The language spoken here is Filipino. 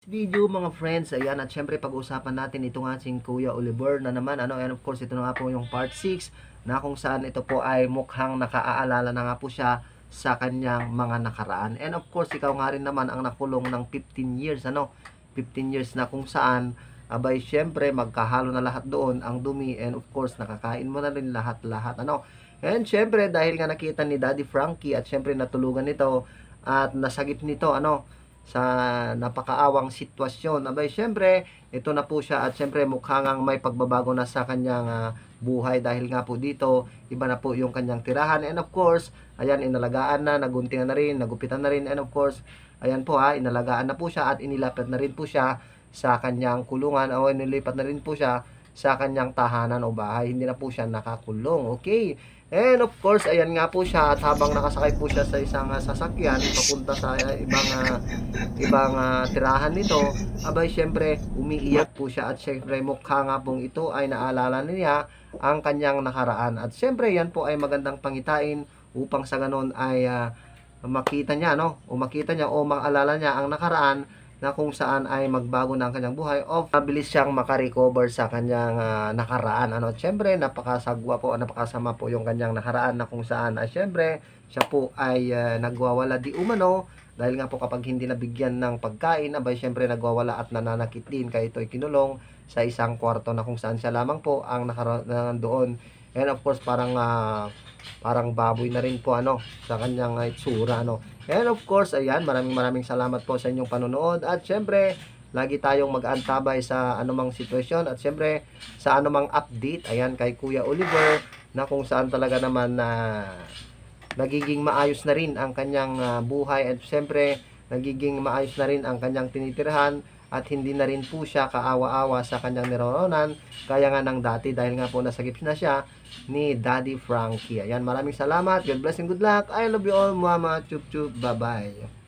Video mga friends, ayan, at syempre pag-usapan natin itong ating Kuya Oliver na naman, and of course ito na nga po yung part 6 na kung saan ito po ay mukhang nakaaalala na nga po siya sa kanyang mga nakaraan. And of course ikaw nga rin naman ang nakulong ng 15 years, 15 years na kung saan abay syempre magkahalo na lahat doon ang dumi, and of course nakakain mo na rin lahat-lahat, and syempre dahil nga nakita ni Daddy Frankie at syempre natulugan nito at nasagip nito sa napakaawang sitwasyon. Abay, syempre, ito na po siya at syempre mukha ngang may pagbabago na sa kanyang buhay dahil nga po dito, iba na po yung kanyang tirahan. And of course, ayan, inalagaan na, naguntingan na rin, nagupitan na rin. And of course, ayan po inalagaan na po siya at inilapat na rin po siya sa kanyang kulungan o inilipat na rin po siya sa kanyang tahanan o bahay. Hindi na po siya nakakulong. Okay. And of course, ayan nga po siya at habang nakasakay po siya sa isang sasakyan papunta sa ibang tirahan nito, abay syempre umiiyak po siya at syempre mukha nga pong ito ay naalala niya ang kanyang nakaraan. At syempre yan po ay magandang pangitain upang sa ganon ay makita niya o maalala niya ang nakaraan na kung saan ay magbago na ang kanyang buhay o mabilis siyang makarecover sa kanyang nakaraan. Siyempre, napakasagwa po, napakasama po yung kanyang nakaraan na kung saan siyempre, siya po ay nagwawala di umano dahil nga po kapag hindi nabigyan ng pagkain, abay siyempre nagwawala at nananakit din kaya ito'y kinulong sa isang kwarto na kung saan siya lamang po ang doon. And of course, parang baboy na rin po sa kanyang itsura And of course, ayan, maraming salamat po sa inyong panonood at syempre, lagi tayong mag-aantabay sa anumang sitwasyon at syempre sa anumang update, ayan, kay Kuya Oliver na kung saan talaga naman na nagiging maayos na rin ang kanyang buhay at syempre nagiging maayos na rin ang kanyang tinitirhan at hindi na rin po siya kaawa-awa sa kanyang niroroonan kaya nga ng dati dahil nga po nasagip na siya ni Daddy Frankie. Ayan, maraming salamat. God bless and good luck. I love you all, mama. Chup chup. Bye-bye.